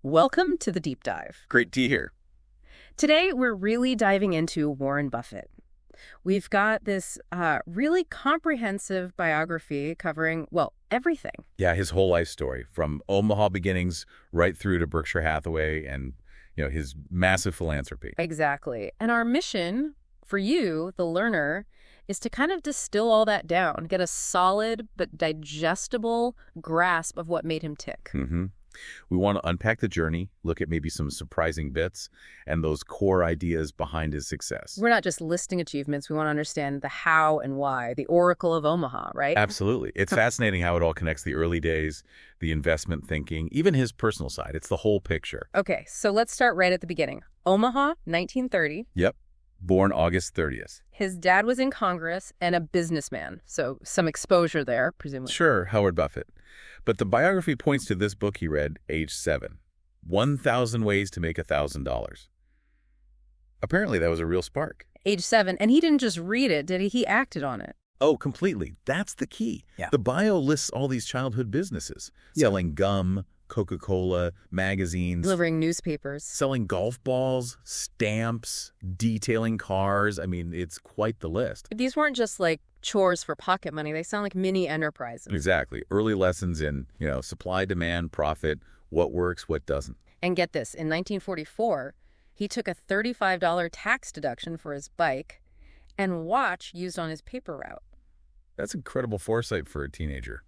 Welcome to the Deep Dive. Great to hear. Today, we're really diving into Warren Buffett. We've got this really comprehensive biography covering, well, everything. Yeah, his whole life story, from Omaha beginnings right through to Berkshire Hathaway and, his massive philanthropy. Exactly. And our mission for you, the learner, is to kind of distill all that down, get a solid but digestible grasp of what made him tick. We want to unpack the journey, look at maybe some surprising bits, and those core ideas behind his success. We're not just listing achievements. We want to understand the how and why, the Oracle of Omaha, right? Absolutely. It's fascinating how it all connects: the early days, the investment thinking, even his personal side. It's the whole picture. Okay, so let's start right at the beginning. Omaha, 1930. Yep. Born August 30th. His dad was in Congress and a businessman, so some exposure there, presumably. Sure, Howard Buffett. But the biography points to this book he read, age 7, 1,000 Ways to Make $1,000. Apparently, that was a real spark. Age 7, and he didn't just read it, did he? He acted on it. Oh, completely. That's the key. Yeah. The bio lists all these childhood businesses, selling gum, Coca-Cola, magazines, Delivering newspapers. selling golf balls, stamps, detailing cars. I mean, it's quite the list. These weren't just like chores for pocket money. They sound like mini enterprises. Exactly. Early lessons in, supply, demand, profit, what works, what doesn't. And get this, in 1944, he took a $35 tax deduction for his bike and watch used on his paper route. That's incredible foresight for a teenager.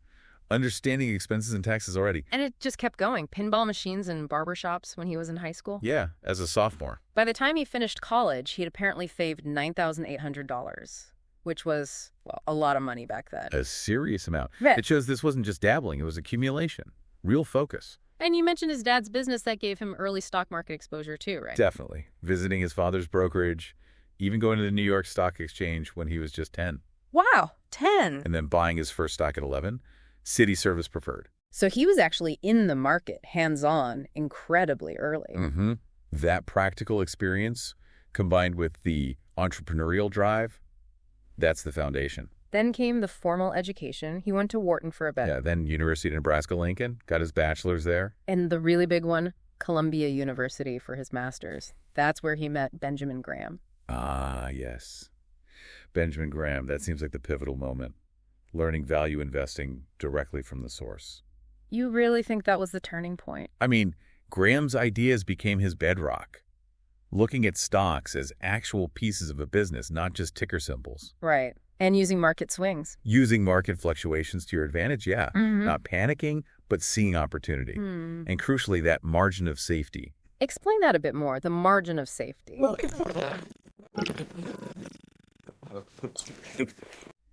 Understanding expenses and taxes already. And it just kept going. Pinball machines and barbershops when he was in high school. Yeah, as a sophomore. By the time he finished college, he had apparently saved $9,800, which was, well, a lot of money back then. A serious amount. Right. It shows this wasn't just dabbling, it was accumulation. Real focus. And you mentioned his dad's business that gave him early stock market exposure too, right? Definitely. Visiting his father's brokerage, even going to the New York Stock Exchange when he was just 10. Wow, 10. And then buying his first stock at 11. City Service Preferred. So he was actually in the market, hands-on, incredibly early. That practical experience, combined with the entrepreneurial drive, that's the foundation. Then came the formal education. He went to Wharton for a bit. Yeah, then University of Nebraska-Lincoln, got his bachelor's there. And the really big one, Columbia University for his master's. That's where he met Benjamin Graham. Ah, yes. Benjamin Graham, that seems like the pivotal moment. Learning value investing directly from the source. You really think that was the turning point? I mean, Graham's ideas became his bedrock. Looking at stocks as actual pieces of a business, not just ticker symbols. Right. And using market swings. Using market fluctuations to your advantage, yeah. Not panicking, but seeing opportunity. And crucially, that margin of safety. Explain that a bit more, the margin of safety. Well,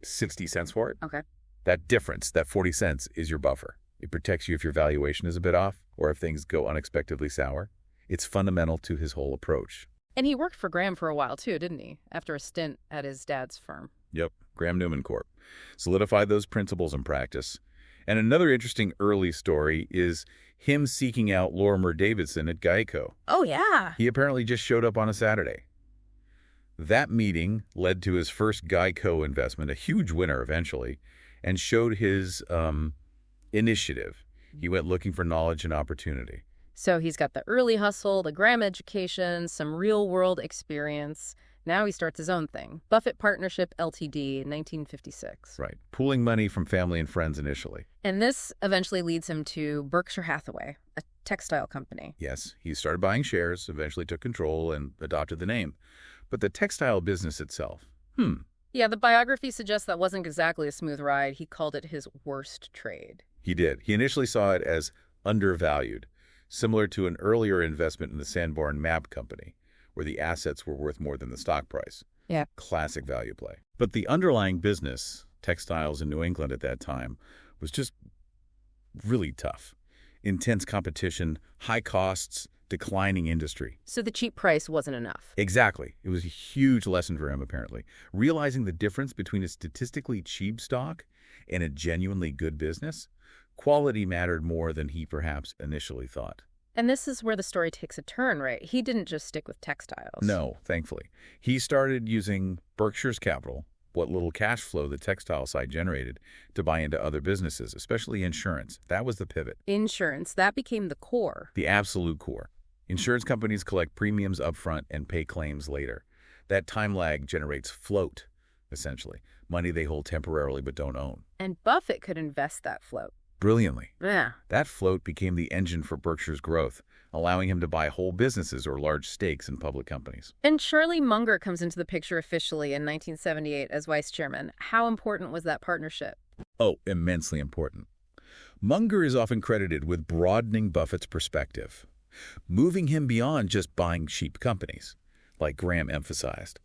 60 cents for it. Okay. That difference, that 40 cents, is your buffer. It protects you if your valuation is a bit off or if things go unexpectedly sour. It's fundamental to his whole approach. And he worked for Graham for a while too, didn't he? After a stint at his dad's firm. Yep, Graham Newman Corp. Solidified those principles in practice. And another interesting early story is him seeking out Lorimer Davidson at Geico. Oh, yeah. He apparently just showed up on a Saturday. That meeting led to his first Geico investment, a huge winner eventually, and showed his initiative. He went looking for knowledge and opportunity. So he's got the early hustle, the Graham education, some real-world experience. Now he starts his own thing. Buffett Partnership Ltd. in 1956. Right. Pooling money from family and friends initially. And this eventually leads him to Berkshire Hathaway, a textile company. Yes, he started buying shares, eventually took control, and adopted the name. But the textile business itself, Yeah, the biography suggests that wasn't exactly a smooth ride. He called it his worst trade. He did. He initially saw it as undervalued, similar to an earlier investment in the Sanborn Map Company, where the assets were worth more than the stock price. Yeah. Classic value play. But the underlying business, textiles in New England at that time, was just really tough. Intense competition, high costs, declining industry. So the cheap price wasn't enough. Exactly. It was a huge lesson for him, apparently. Realizing the difference between a statistically cheap stock and a genuinely good business, quality mattered more than he perhaps initially thought. And this is where the story takes a turn, right? He didn't just stick with textiles. No, thankfully. He started using Berkshire's capital, what little cash flow the textile side generated to buy into other businesses, especially insurance. That was the pivot, Insurance, that became the core. the absolute core. Insurance companies collect premiums upfront and pay claims later. That time lag generates float, essentially, money they hold temporarily but don't own. And Buffett could invest that float. Brilliantly. Yeah. That float became the engine for Berkshire's growth, allowing him to buy whole businesses or large stakes in public companies. And Charlie Munger comes into the picture officially in 1978 as vice chairman. How important was that partnership? Oh, immensely important. Munger is often credited with broadening Buffett's perspective, moving him beyond just buying cheap companies, like Graham emphasized,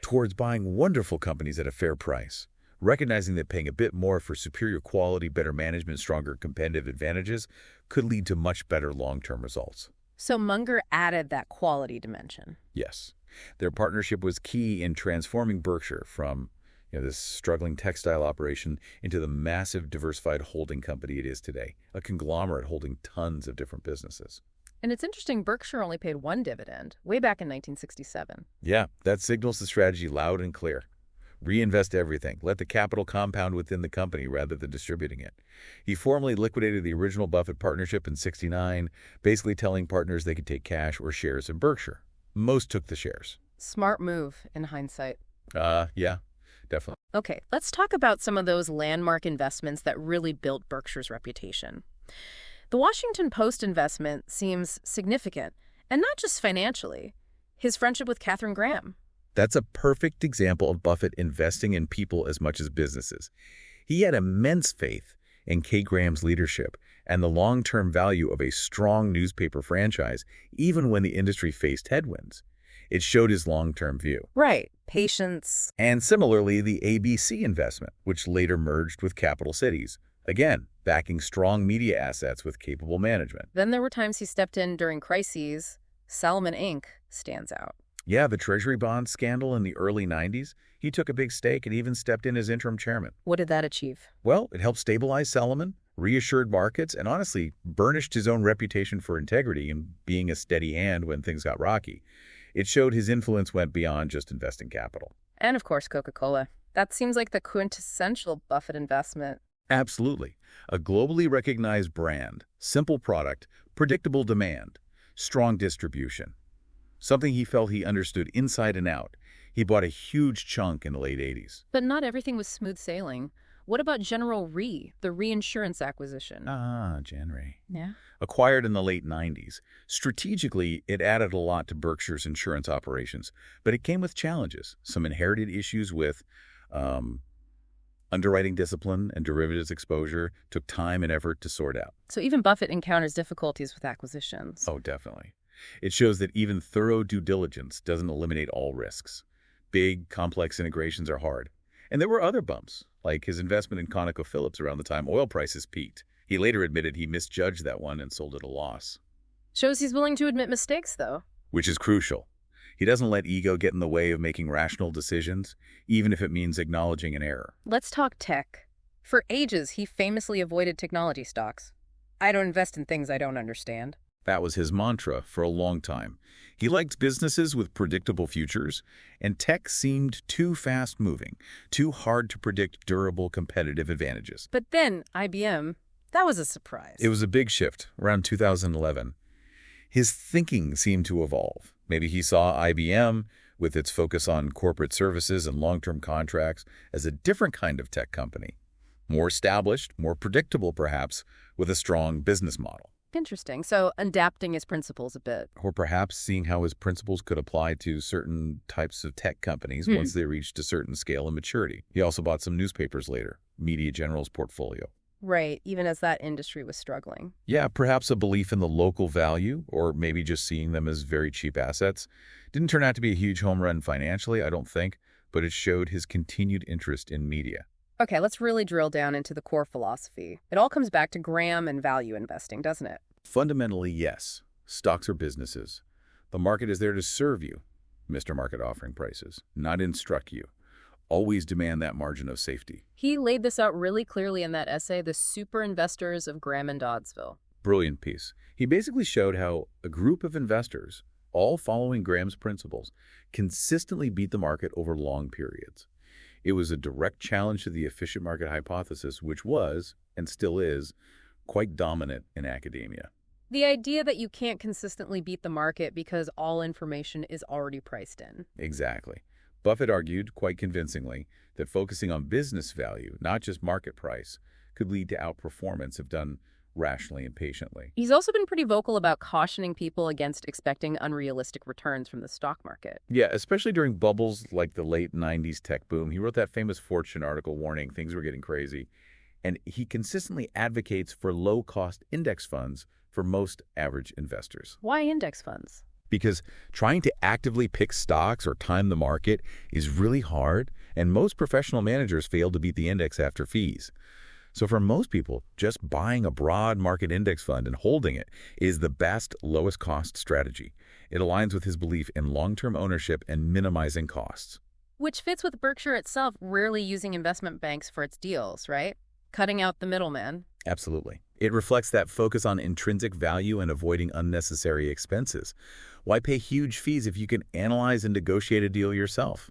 towards buying wonderful companies at a fair price, recognizing that paying a bit more for superior quality, better management, stronger competitive advantages could lead to much better long-term results. So Munger added that quality dimension. Yes. Their partnership was key in transforming Berkshire from this struggling textile operation into the massive diversified holding company it is today, a conglomerate holding tons of different businesses. And it's interesting, Berkshire only paid one dividend, way back in 1967. Yeah, that signals the strategy loud and clear. Reinvest everything. Let the capital compound within the company rather than distributing it. He formally liquidated the original Buffett partnership in '69, basically telling partners they could take cash or shares in Berkshire. Most took the shares. Smart move in hindsight. Yeah, definitely. Okay, let's talk about some of those landmark investments that really built Berkshire's reputation. The Washington Post investment seems significant, and not just financially. His friendship with Katharine Graham. That's a perfect example of Buffett investing in people as much as businesses. He had immense faith in Kay Graham's leadership and the long-term value of a strong newspaper franchise, even when the industry faced headwinds. It showed his long-term view. Right. Patience. And similarly, the ABC investment, which later merged with Capital Cities. Again, backing strong media assets with capable management. Then there were times he stepped in during crises. Salomon Inc. stands out. Yeah, the Treasury bond scandal in the early 90s, he took a big stake and even stepped in as interim chairman. What did that achieve? Well, it helped stabilize Salomon, reassured markets, and honestly burnished his own reputation for integrity and being a steady hand when things got rocky. It showed his influence went beyond just investing capital. And of course, Coca-Cola. That seems like the quintessential Buffett investment. Absolutely. A globally recognized brand, simple product, predictable demand, strong distribution. Something he felt he understood inside and out. He bought a huge chunk in the late 80s. But not everything was smooth sailing. What about General Re, the reinsurance acquisition? Gen Re. Yeah. Acquired in the late 90s. Strategically, it added a lot to Berkshire's insurance operations, but it came with challenges. Some inherited issues with underwriting discipline and derivatives exposure took time and effort to sort out. So even Buffett encounters difficulties with acquisitions. Oh, definitely. It shows that even thorough due diligence doesn't eliminate all risks. Big, complex integrations are hard. And there were other bumps, like his investment in ConocoPhillips around the time oil prices peaked. He later admitted he misjudged that one and sold at a loss. Shows he's willing to admit mistakes, though. Which is crucial. He doesn't let ego get in the way of making rational decisions, even if it means acknowledging an error. Let's talk tech. For ages, he famously avoided technology stocks. I don't invest in things I don't understand. That was his mantra for a long time. He liked businesses with predictable futures, and tech seemed too fast-moving, too hard to predict durable competitive advantages. But then, IBM, that was a surprise. It was a big shift around 2011. His thinking seemed to evolve. Maybe he saw IBM, with its focus on corporate services and long-term contracts, as a different kind of tech company. More established, more predictable perhaps, with a strong business model. Interesting. So adapting his principles a bit. Or perhaps seeing how his principles could apply to certain types of tech companies once they reached a certain scale and maturity. He also bought some newspapers later, Media General's portfolio. Right, even as that industry was struggling. Yeah, perhaps a belief in the local value, or maybe just seeing them as very cheap assets. Didn't turn out to be a huge home run financially, I don't think, but it showed his continued interest in media. Okay, let's really drill down into the core philosophy. It all comes back to Graham and value investing, doesn't it? Fundamentally, yes. Stocks are businesses. The market is there to serve you, Mr. Market offering prices, not instruct you. Always demand that margin of safety. He laid this out really clearly in that essay, The Super Investors of Graham and Doddsville. Brilliant piece. He basically showed how a group of investors, all following Graham's principles, consistently beat the market over long periods. It was a direct challenge to the efficient market hypothesis, which was, and still is, quite dominant in academia. The idea that you can't consistently beat the market because all information is already priced in. Exactly. Buffett argued, quite convincingly, that focusing on business value, not just market price, could lead to outperformance if done rationally and patiently. He's also been pretty vocal about cautioning people against expecting unrealistic returns from the stock market. Yeah, especially during bubbles like the late 90s tech boom. He wrote that famous Fortune article warning things were getting crazy. And he consistently advocates for low-cost index funds for most average investors. Why index funds? Because trying to actively pick stocks or time the market is really hard, and most professional managers fail to beat the index after fees. So for most people, just buying a broad market index fund and holding it is the best, lowest cost strategy. It aligns with his belief in long-term ownership and minimizing costs. Which fits with Berkshire itself rarely using investment banks for its deals, right? Cutting out the middleman. Absolutely. It reflects that focus on intrinsic value and avoiding unnecessary expenses. Why pay huge fees if you can analyze and negotiate a deal yourself?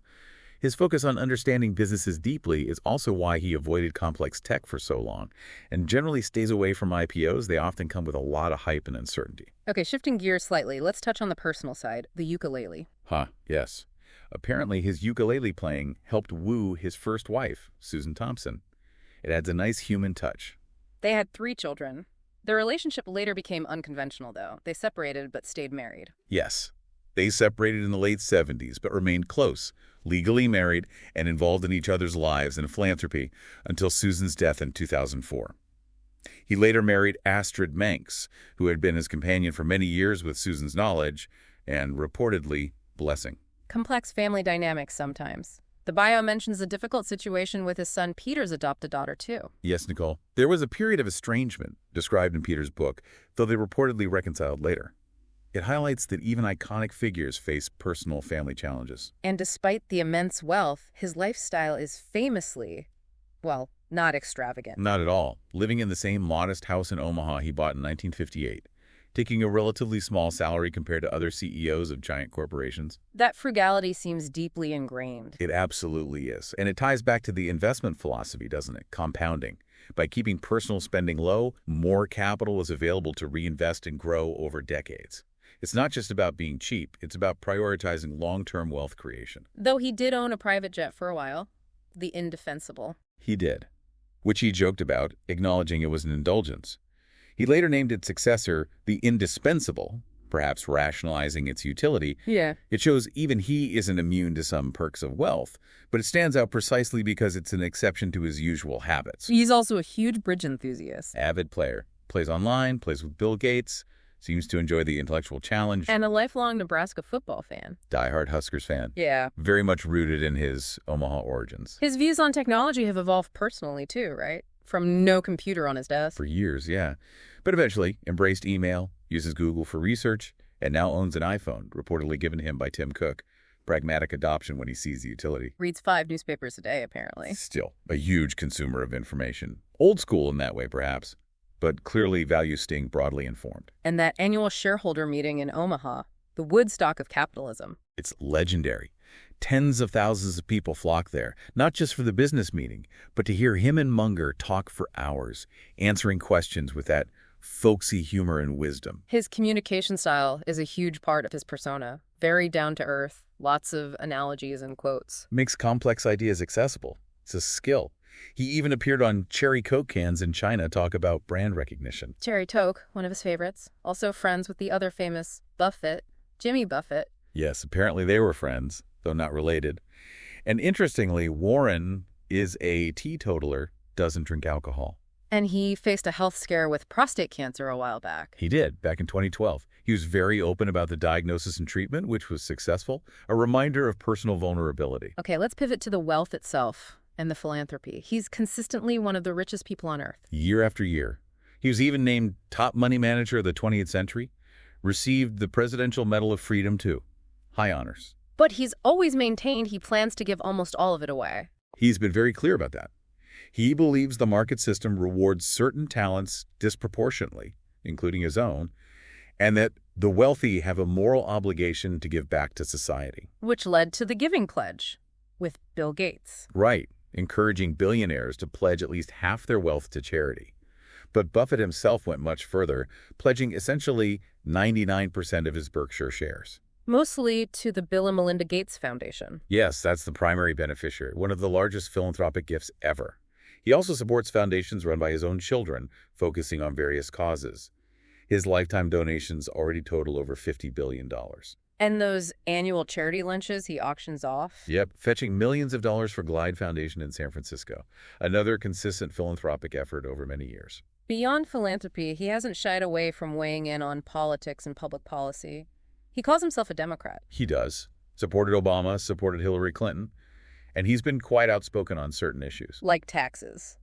His focus on understanding businesses deeply is also why he avoided complex tech for so long, and generally stays away from IPOs. They often come with a lot of hype and uncertainty. Okay, shifting gears slightly, let's touch on the personal side, the ukulele. Yes. Apparently, his ukulele playing helped woo his first wife, Susan Thompson. It adds a nice human touch. They had 3 children. Their relationship later became unconventional, though. They separated but stayed married. Yes. They separated in the late 70s, but remained close, legally married, and involved in each other's lives and philanthropy until Susan's death in 2004. He later married Astrid Manx, who had been his companion for many years with Susan's knowledge and, reportedly, blessing. Complex family dynamics sometimes. The bio mentions a difficult situation with his son Peter's adopted daughter, too. Yes, Nicole. There was a period of estrangement described in Peter's book, though they reportedly reconciled later. It highlights that even iconic figures face personal family challenges. And despite the immense wealth, his lifestyle is famously, well, not extravagant. Not at all. Living in the same modest house in Omaha he bought in 1958, taking a relatively small salary compared to other CEOs of giant corporations. That frugality seems deeply ingrained. It absolutely is. And it ties back to the investment philosophy, doesn't it? Compounding. By keeping personal spending low, more capital is available to reinvest and grow over decades. It's not just about being cheap, it's about prioritizing long-term wealth creation. Though he did own a private jet for a while, the indefensible. He did, which he joked about, acknowledging it was an indulgence. He later named its successor the indispensable, perhaps rationalizing its utility. Yeah. It shows even he isn't immune to some perks of wealth, but it stands out precisely because it's an exception to his usual habits. He's also a huge bridge enthusiast. Avid player. Plays online, plays with Bill Gates, seems to enjoy the intellectual challenge. And a lifelong Nebraska football fan. Diehard Huskers fan. Yeah. Very much rooted in his Omaha origins. His views on technology have evolved personally too, right? From no computer on his desk. For years, yeah. But eventually embraced email, uses Google for research, and now owns an iPhone, reportedly given to him by Tim Cook. Pragmatic adoption when he sees the utility. Reads 5 newspapers a day, apparently. Still, a huge consumer of information. Old school in that way, perhaps, but clearly values staying broadly informed. And that annual shareholder meeting in Omaha, the Woodstock of capitalism. It's legendary. Tens of thousands of people flock there, not just for the business meeting, but to hear him and Munger talk for hours, answering questions with that folksy humor and wisdom. His communication style is a huge part of his persona. Very down-to-earth, lots of analogies and quotes. Makes complex ideas accessible. It's a skill. He even appeared on Cherry Coke cans in China talk about brand recognition. Cherry Coke, one of his favorites. Also friends with the other famous Buffett, Jimmy Buffett. Yes, apparently they were friends, though not related. And interestingly, Warren is a teetotaler, doesn't drink alcohol. And he faced a health scare with prostate cancer a while back. He did, back in 2012. He was very open about the diagnosis and treatment, which was successful, a reminder of personal vulnerability. Okay, let's pivot to the wealth itself and the philanthropy. He's consistently one of the richest people on earth. Year after year. He was even named top money manager of the 20th century, received the Presidential Medal of Freedom, too. High honors. But he's always maintained he plans to give almost all of it away. He's been very clear about that. He believes the market system rewards certain talents disproportionately, including his own, and that the wealthy have a moral obligation to give back to society. Which led to the Giving Pledge. with Bill Gates. Right, encouraging billionaires to pledge at least half their wealth to charity. But Buffett himself went much further, pledging essentially 99% of his Berkshire shares. Mostly to the Bill and Melinda Gates Foundation. Yes, that's the primary beneficiary, one of the largest philanthropic gifts ever. He also supports foundations run by his own children, focusing on various causes. His lifetime donations already total over $50 billion. And those annual charity lunches he auctions off? Yep, fetching millions of dollars for Glide Foundation in San Francisco. Another consistent philanthropic effort over many years. Beyond philanthropy, he hasn't shied away from weighing in on politics and public policy. He calls himself a Democrat. He does. Supported Obama, supported Hillary Clinton, and he's been quite outspoken on certain issues. Like taxes.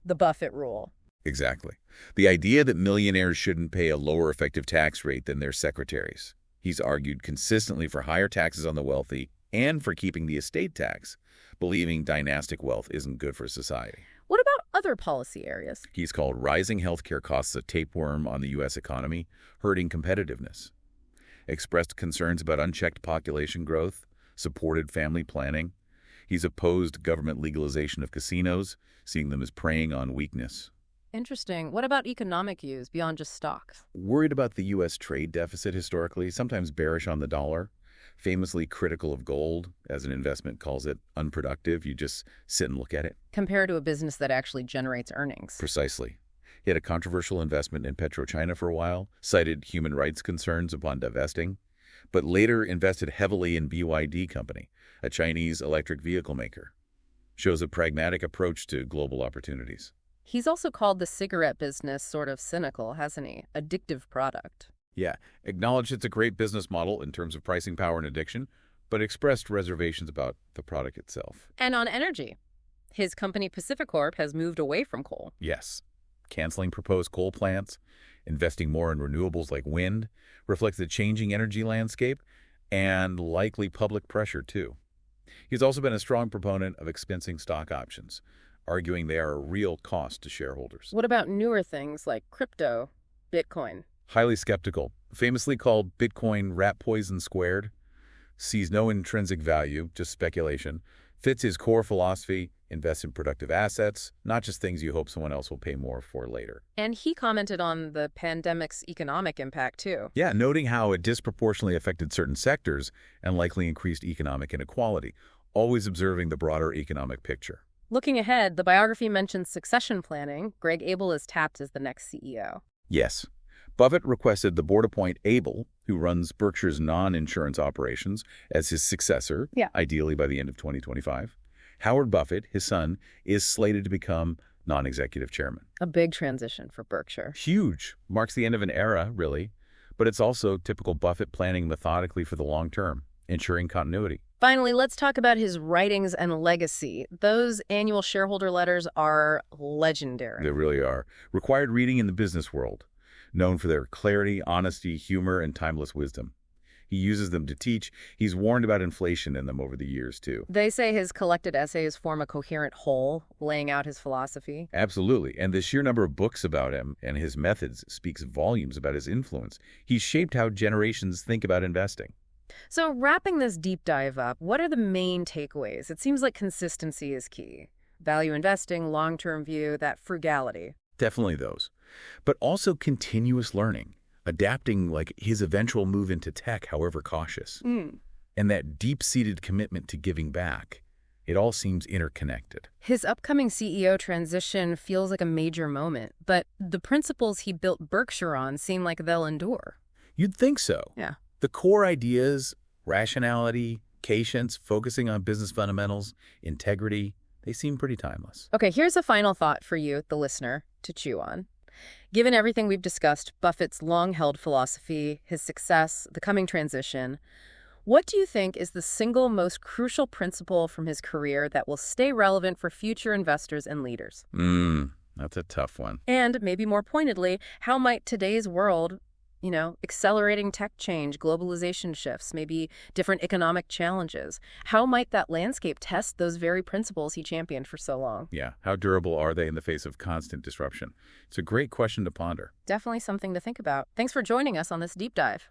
The Buffett rule. Exactly. The idea that millionaires shouldn't pay a lower effective tax rate than their secretaries. He's argued consistently for higher taxes on the wealthy and for keeping the estate tax, believing dynastic wealth isn't good for society. What about other policy areas? He's called rising healthcare costs a tapeworm on the U.S. economy, hurting competitiveness. Expressed concerns about unchecked population growth, supported family planning. He's opposed government legalization of casinos, seeing them as preying on weakness. Interesting. What about economic views beyond just stocks? Worried about the U.S. trade deficit historically, sometimes bearish on the dollar, famously critical of gold, as an investment calls it unproductive. You just sit and look at it. Compared to a business that actually generates earnings. Precisely. He had a controversial investment in PetroChina for a while, cited human rights concerns upon divesting, but later invested heavily in BYD Company, a Chinese electric vehicle maker. Shows a pragmatic approach to global opportunities. He's also called the cigarette business sort of cynical, hasn't he? Addictive product. Yeah, acknowledged it's a great business model in terms of pricing power and addiction, but expressed reservations about the product itself. And on energy. His company Pacificorp has moved away from coal. Yes. Canceling proposed coal plants, investing more in renewables like wind, reflects the changing energy landscape and likely public pressure, too. He's also been a strong proponent of expensing stock options, arguing they are a real cost to shareholders. What about newer things like crypto, Bitcoin? Highly skeptical, famously called Bitcoin rat poison squared, sees no intrinsic value, just speculation, fits his core philosophy, invest in productive assets, not just things you hope someone else will pay more for later. And he commented on the pandemic's economic impact, too. Yeah, noting how it disproportionately affected certain sectors and likely increased economic inequality, always observing the broader economic picture. Looking ahead, the biography mentions succession planning. Greg Abel is tapped as the next CEO. Yes. Buffett requested the board appoint Abel, who runs Berkshire's non-insurance operations, as his successor, ideally by the end of 2025. Howard Buffett, his son, is slated to become non-executive chairman. A big transition for Berkshire. Huge. Marks the end of an era, really. But it's also typical Buffett planning methodically for the long term, ensuring continuity. Finally, let's talk about his writings and legacy. Those annual shareholder letters are legendary. They really are. Required reading in the business world. Known for their clarity, honesty, humor, and timeless wisdom. He uses them to teach. He's warned about inflation in them over the years, too. They say his collected essays form a coherent whole, laying out his philosophy. Absolutely. And the sheer number of books about him and his methods speaks volumes about his influence. He's shaped how generations think about investing. So wrapping this deep dive up, what are the main takeaways? It seems like consistency is key. Value investing, long-term view, that frugality. Definitely those. But also continuous learning, adapting like his eventual move into tech, however cautious. And that deep-seated commitment to giving back. It all seems interconnected. His upcoming CEO transition feels like a major moment, but the principles he built Berkshire on seem like they'll endure. You'd think so. Yeah. The core ideas, rationality, patience, focusing on business fundamentals, integrity, they seem pretty timeless. Okay, here's a final thought for you, the listener, to chew on. Given everything we've discussed, Buffett's long-held philosophy, his success, the coming transition, what do you think is the single most crucial principle from his career that will stay relevant for future investors and leaders? That's a tough one. And maybe more pointedly, how might today's world, accelerating tech change, globalization shifts, maybe different economic challenges, how might that landscape test those very principles he championed for so long? Yeah, how durable are they in the face of constant disruption? It's a great question to ponder. Definitely something to think about. Thanks for joining us on this deep dive.